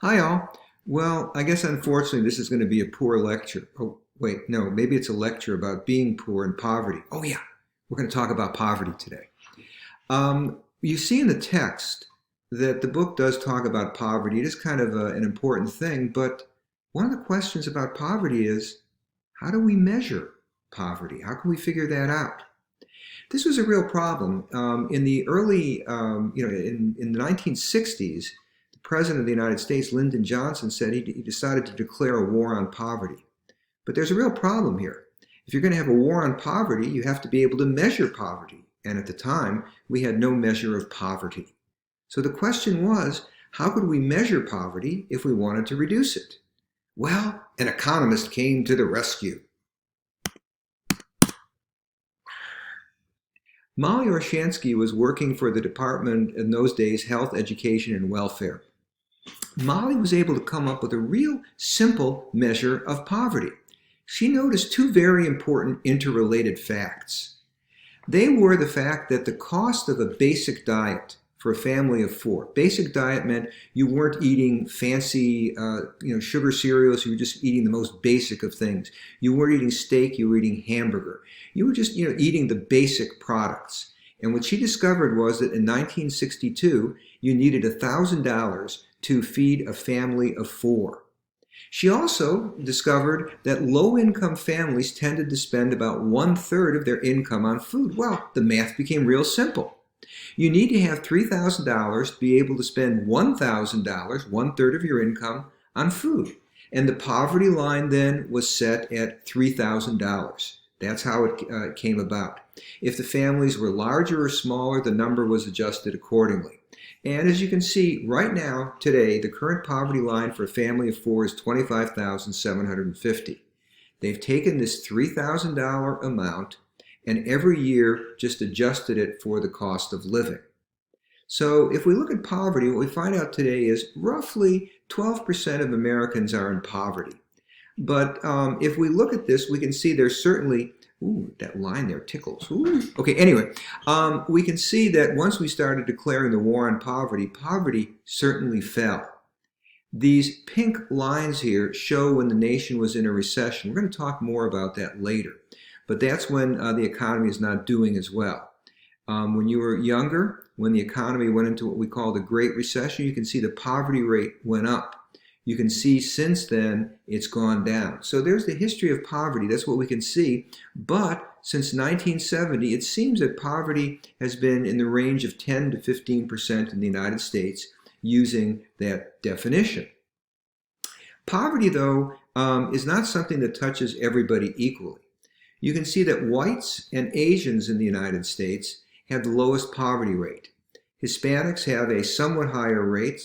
Hi, all. Well, I guess unfortunately this is going to be a poor lecture. Oh, wait, no, maybe it's a lecture about being poor and poverty. Oh, yeah, we're going to talk about poverty today. You see in the text that the book does talk about poverty. It is kind of an important thing, but one of the questions about poverty is how do we measure poverty? How can we figure that out? This was a real problem. In the early, in the 1960s, the President of the United States, Lyndon Johnson, said he decided to declare a war on poverty. But there's a real problem here. If you're going to have a war on poverty, you have to be able to measure poverty. And at the time, we had no measure of poverty. So the question was, how could we measure poverty if we wanted to reduce it? Well, an economist came to the rescue. Molly Orshansky was working for the department in those days, Health, Education, and Welfare. Molly was able to come up with a real simple measure of poverty. She noticed two very important interrelated facts. They were the fact that the cost of a basic diet for a family of four. Basic diet meant you weren't eating fancy, sugar cereals. You were just eating the most basic of things. You weren't eating steak. You were eating hamburger. You were just, eating the basic products. And what she discovered was that in 1962, you needed $1,000 to feed a family of four. She also discovered that low-income families tended to spend about 1/3 of their income on food. Well, the math became real simple. You need to have $3,000 to be able to spend $1,000, 1/3 of your income, on food. And the poverty line then was set at $3,000. That's how it came about. If the families were larger or smaller, the number was adjusted accordingly. And as you can see, right now, today, the current poverty line for a family of four is $25,750. They've taken this $3,000 amount and every year just adjusted it for the cost of living. So if we look at poverty, what we find out today is roughly 12% of Americans are in poverty. But if we look at this, we can see there's certainly, ooh, that line there tickles. Ooh. Okay, anyway, we can see that once we started declaring the war on poverty, poverty certainly fell. These pink lines here show when the nation was in a recession. We're going to talk more about that later. But that's when the economy is not doing as well. When you were younger, when the economy went into what we call the Great Recession, you can see the poverty rate went up. You can see since then it's gone down. So there's the history of poverty. That's what we can see. But since 1970, it seems that poverty has been in the range of 10 to 15% in the United States using that definition. Poverty, though, is not something that touches everybody equally. You can see that whites and Asians in the United States have the lowest poverty rate. Hispanics have a somewhat higher rate.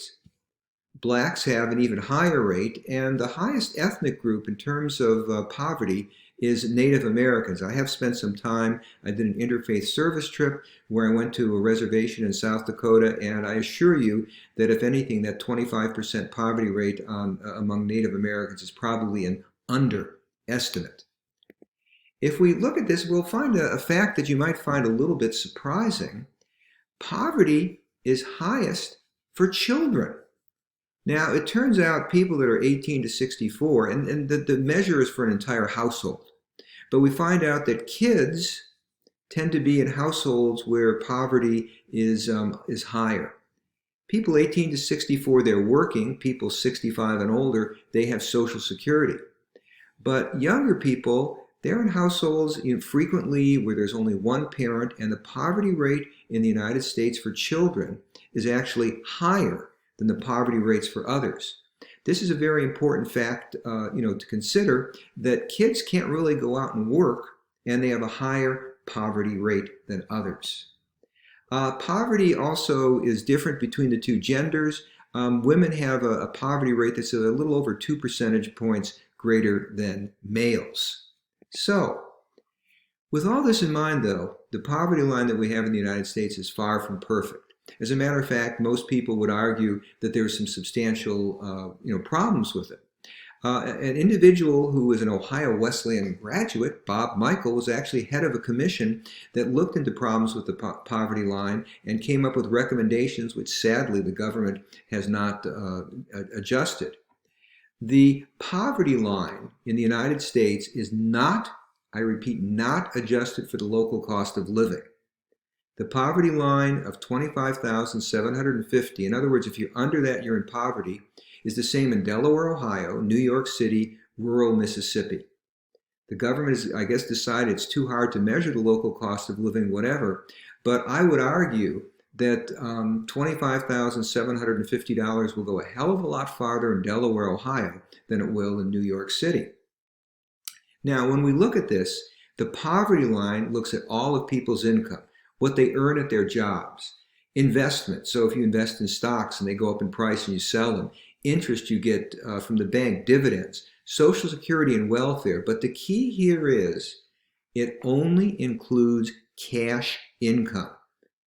Blacks have an even higher rate. And the highest ethnic group in terms of poverty is Native Americans. I have spent some time. I did an interfaith service trip where I went to a reservation in South Dakota, and I assure you that if anything, that 25% poverty rate among Native Americans is probably an underestimate. If we look at this, we'll find a fact that you might find a little bit surprising. Poverty is highest for children. Now, it turns out people that are 18 to 64, and the measure is for an entire household, but we find out that kids tend to be in households where poverty is higher. People 18 to 64, they're working. People 65 and older, they have Social Security. But younger people, they're in households frequently where there's only one parent, and the poverty rate in the United States for children is actually higher than the poverty rates for others. This is a very important fact, to consider, that kids can't really go out and work, and they have a higher poverty rate than others. Poverty also is different between the two genders. Women have a poverty rate that's a little over 2 percentage points greater than males. So, with all this in mind, though, the poverty line that we have in the United States is far from perfect. As a matter of fact, most people would argue that there's some substantial problems with it. An individual who is an Ohio Wesleyan graduate, Bob Michael, was actually head of a commission that looked into problems with the poverty line and came up with recommendations which sadly the government has not adjusted. The poverty line in the United States is not, I repeat, not adjusted for the local cost of living. The poverty line of $25,750, in other words, if you're under that, you're in poverty, is the same in Delaware, Ohio, New York City, rural Mississippi. The government has, I guess, decided it's too hard to measure the local cost of living, whatever, but I would argue that $25,750 will go a hell of a lot farther in Delaware, Ohio than it will in New York City. Now, when we look at this, the poverty line looks at all of people's income, what they earn at their jobs, investment. So if you invest in stocks and they go up in price and you sell them, interest you get from the bank, dividends, Social Security and welfare. But the key here is it only includes cash income.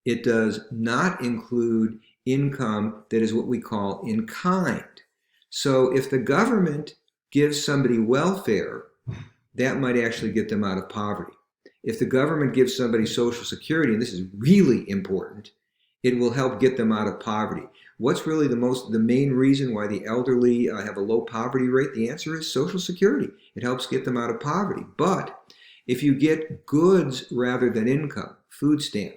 It does not include income that is what we call in kind. So if the government gives somebody welfare, that might actually get them out of poverty. If the government gives somebody Social Security, and this is really important, it will help get them out of poverty. What's really the main reason why the elderly have a low poverty rate? The answer is Social Security. It helps get them out of poverty. But if you get goods rather than income, food stamp,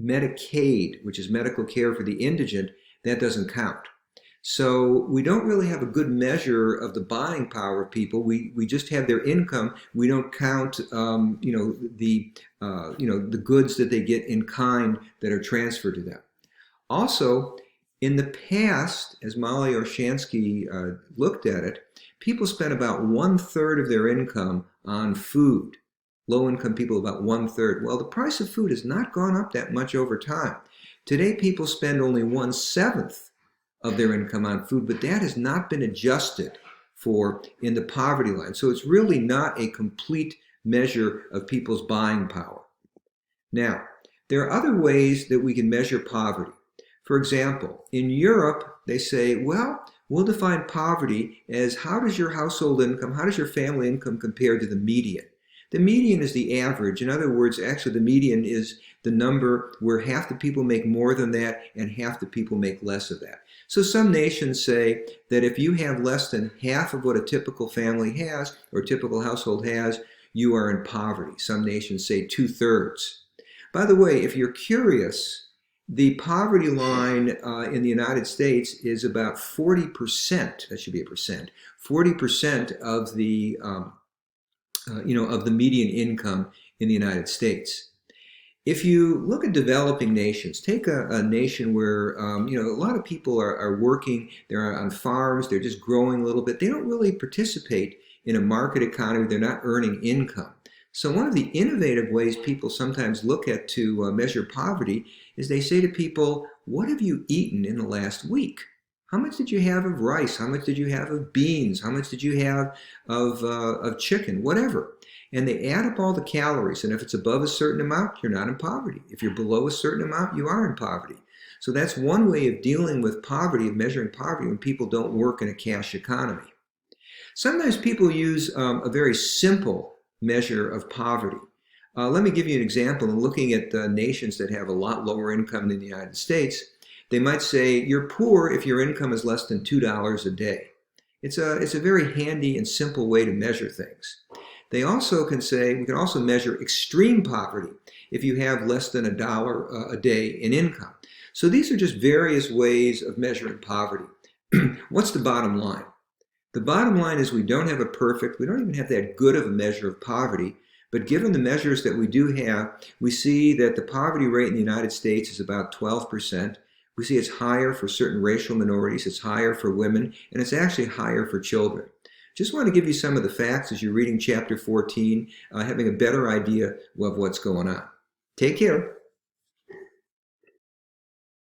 Medicaid, which is medical care for the indigent, that doesn't count. So we don't really have a good measure of the buying power of people. We just have their income. We don't count, the goods that they get in kind that are transferred to them. Also, in the past, as Molly Orshansky looked at it, people spent about 1/3 of their income on food. Low-income people, about 1/3. Well, the price of food has not gone up that much over time. Today, people spend only 1/7 of their income on food, but that has not been adjusted for in the poverty line. So it's really not a complete measure of people's buying power. Now, there are other ways that we can measure poverty. For example, in Europe, they say, well, we'll define poverty as how does your household income, how does your family income compare to the median? The median is the average. In other words, actually the median is the number where half the people make more than that and half the people make less of that. So some nations say that if you have less than half of what a typical family has or a typical household has, you are in poverty. Some nations say 2/3. By the way, if you're curious, the poverty line in the United States is about 40%, that should be a percent, 40% of the of the median income in the United States. If you look at developing nations, take a nation where a lot of people are working, they're on farms, they're just growing a little bit. They don't really participate in a market economy. They're not earning income. So one of the innovative ways people sometimes look at to measure poverty is they say to people, what have you eaten in the last week? How much did you have of rice? How much did you have of beans? How much did you have of chicken? Whatever. And they add up all the calories. And if it's above a certain amount, you're not in poverty. If you're below a certain amount, you are in poverty. So that's one way of dealing with poverty, of measuring poverty when people don't work in a cash economy. Sometimes people use a very simple measure of poverty. Let me give you an example. In looking at nations that have a lot lower income than the United States, they might say you're poor if your income is less than $2 a day. It's a very handy and simple way to measure things. They also can say, we can also measure extreme poverty if you have less than $1 a day in income. So these are just various ways of measuring poverty. What's the bottom line? The bottom line is we don't even have that good of a measure of poverty, but given the measures that we do have, we see that the poverty rate in the United States is about 12%. We see it's higher for certain racial minorities, it's higher for women, and it's actually higher for children. Just want to give you some of the facts as you're reading chapter 14, having a better idea of what's going on. Take care.